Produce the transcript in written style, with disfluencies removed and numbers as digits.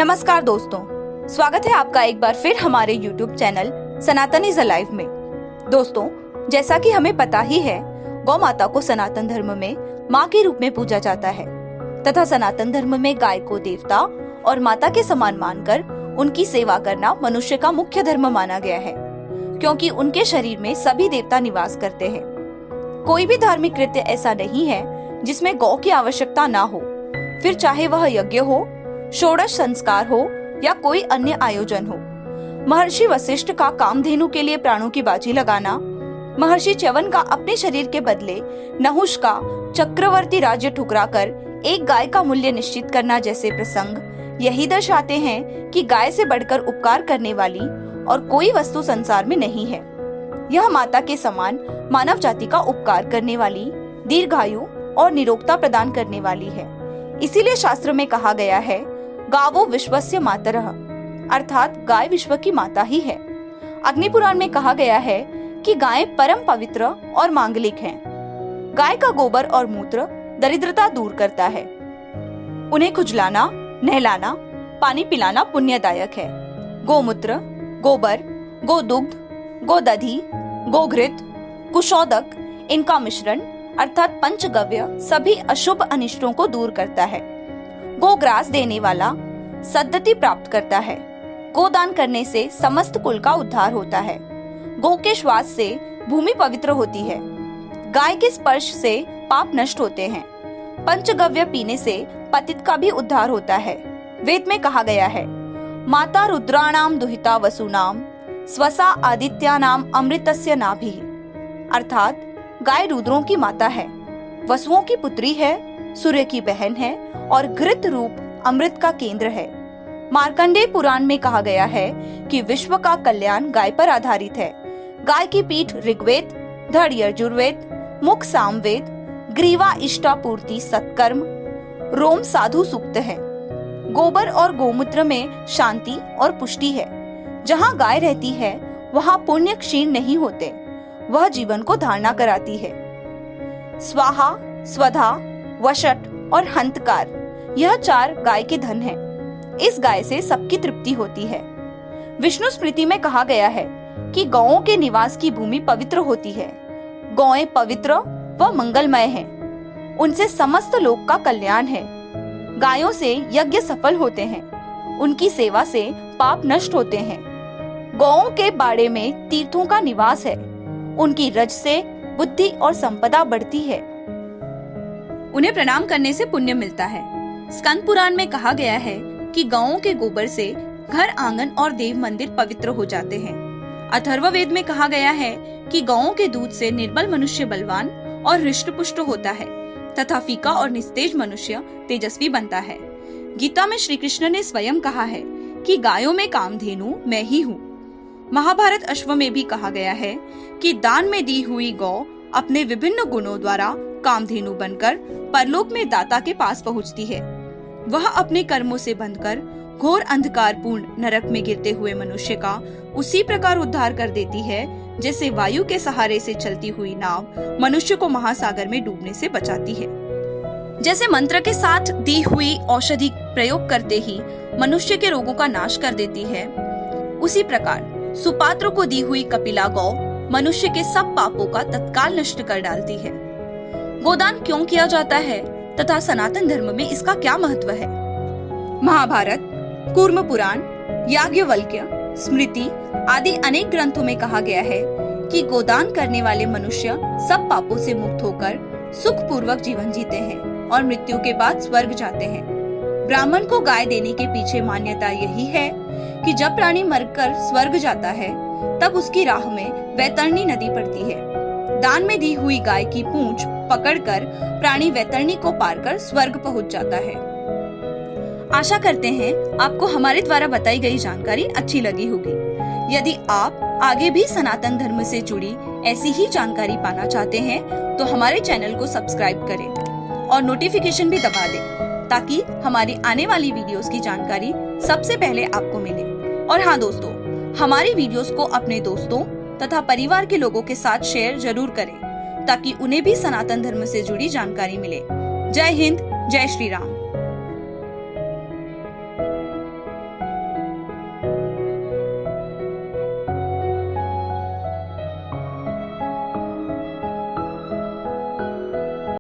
नमस्कार दोस्तों, स्वागत है आपका एक बार फिर हमारे YouTube channel Sanatan is alive में। दोस्तों, जैसा कि हमें पता ही है, गौ माता को सनातन धर्म में माँ के रूप में पूजा जाता है तथा सनातन धर्म में गाय को देवता और माता के समान मानकर उनकी सेवा करना मनुष्य का मुख्य धर्म माना गया है, क्योंकि उनके शरीर में सभी देवता निवास करते हैं। कोई भी धार्मिक कृत्य ऐसा नहीं है जिसमें गौ की आवश्यकता ना हो, फिर चाहे वह यज्ञ हो, षोडश संस्कार हो या कोई अन्य आयोजन हो। महर्षि वशिष्ठ का कामधेनु के लिए प्राणों की बाजी लगाना, महर्षि च्यवन का अपने शरीर के बदले नहुष का चक्रवर्ती राज्य ठुकराकर एक गाय का मूल्य निश्चित करना जैसे प्रसंग यही दर्शाते हैं कि गाय से बढ़कर उपकार करने वाली और कोई वस्तु संसार में नहीं है। यह माता के समान मानव जाति का उपकार करने वाली, दीर्घायु और निरोगता प्रदान करने वाली है। इसीलिए शास्त्र में कहा गया है, गावो विश्वस्य मातरः, अर्थात गाय विश्व की माता ही है। अग्नि पुराण में कहा गया है कि गायें परम पवित्र और मांगलिक हैं। गाय का गोबर और मूत्र दरिद्रता दूर करता है। उन्हें खुजलाना, नहलाना, पानी पिलाना पुण्यदायक है। गोमूत्र, गोबर, गोदुग्ध, गोदधि, गोघृत, कुशोदक, इनका मिश्रण अर्थात पंचगव्य सभी अशुभ अनिष्टों को दूर करता है। गोग्रास देने वाला सद्गति प्राप्त करता है। गोदान करने से समस्त कुल का उद्धार होता है। गौ के श्वास से भूमि पवित्र होती है। गाय के स्पर्श से पाप नष्ट होते हैं। पंचगव्य पीने से पतित का भी उद्धार होता है। वेद में कहा गया है, माता रुद्राणाम दुहिता वसुनाम स्वसा आदित्यानाम अमृतस्य नाभि, अर्थात गाय रुद्रों की माता है, वसुओं की पुत्री है, सूर्य की बहन है और घृत रूप अमृत का केंद्र है। मार्कंडेय पुराण में कहा गया है कि विश्व का कल्याण गाय पर आधारित है। गाय की पीठ ऋग्वेद, धड़ यजुर्वेद, मुख सामवेद, ग्रीवा इष्टापूर्ति सत्कर्म, रोम साधु सूक्त है। गोबर और गोमूत्र में शांति और पुष्टि है। जहाँ गाय रहती है वहाँ पुण्य क्षीण नहीं होते, वह जीवन को धारणा कराती है। स्वाहा, स्वधा, वशट और हंतकार, यह 4 गाय के धन हैं। इस गाय से सबकी तृप्ति होती है। विष्णु स्मृति में कहा गया है कि गौओं के निवास की भूमि पवित्र होती है। गौएं पवित्र व मंगलमय हैं। उनसे समस्त लोक का कल्याण है। गायों से यज्ञ सफल होते हैं। उनकी सेवा से पाप नष्ट होते हैं। गौओं के बाड़े में तीर्थों का निवास है। उनकी रज से बुद्धि और संपदा बढ़ती है। उन्हें प्रणाम करने से पुण्य मिलता है। स्कंद पुराण में कहा गया है कि गौओं के गोबर से घर, आंगन और देव मंदिर पवित्र हो जाते हैं। अथर्ववेद में कहा गया है कि गौओं के दूध से निर्बल मनुष्य बलवान और हृष्ट पुष्ट होता है तथा फीका और निस्तेज मनुष्य तेजस्वी बनता है। गीता में श्री कृष्ण ने स्वयं कहा है कि गायों में कामधेनु मैं ही हूँ। महाभारत अश्व में भी कहा गया है कि दान में दी हुई गौ अपने विभिन्न गुणों द्वारा कामधेनु बनकर परलोक में दाता के पास पहुंचती है। वह अपने कर्मों से बंधकर घोर अंधकारपूर्ण नरक में गिरते हुए मनुष्य का उसी प्रकार उद्धार कर देती है जैसे वायु के सहारे से चलती हुई नाव मनुष्य को महासागर में डूबने से बचाती है। जैसे मंत्र के साथ दी हुई औषधि प्रयोग करते ही मनुष्य के रोगों का नाश कर देती है, उसी प्रकार सुपात्र को दी हुई कपिला गौ मनुष्य के सब पापों का तत्काल नष्ट कर डालती है। गोदान क्यों किया जाता है तथा सनातन धर्म में इसका क्या महत्व है? महाभारत, कूर्म पुराण, याज्ञवल्क्य, स्मृति आदि अनेक ग्रंथों में कहा गया है कि गोदान करने वाले मनुष्य सब पापों से मुक्त होकर सुख पूर्वक जीवन जीते हैं और मृत्यु के बाद स्वर्ग जाते हैं। ब्राह्मण को गाय देने के पीछे मान्यता यही है कि जब प्राणी मरकर स्वर्ग जाता है तब उसकी राह में वैतरणी नदी पड़ती है। दान में दी हुई गाय की पूंछ पकड़कर प्राणी वैतरणी को पार कर स्वर्ग पहुंच जाता है। आशा करते हैं आपको हमारे द्वारा बताई गई जानकारी अच्छी लगी होगी। यदि आप आगे भी सनातन धर्म से जुड़ी ऐसी ही जानकारी पाना चाहते हैं तो हमारे चैनल को सब्सक्राइब करें और नोटिफिकेशन भी दबा दें ताकि हमारी आने वाली वीडियोस की जानकारी सबसे पहले आपको मिले। और हाँ दोस्तों, हमारी वीडियोस को अपने दोस्तों तथा परिवार के लोगों के साथ शेयर जरूर करें ताकि उन्हें भी सनातन धर्म से जुड़ी जानकारी मिले। जय हिंद, जय श्री राम।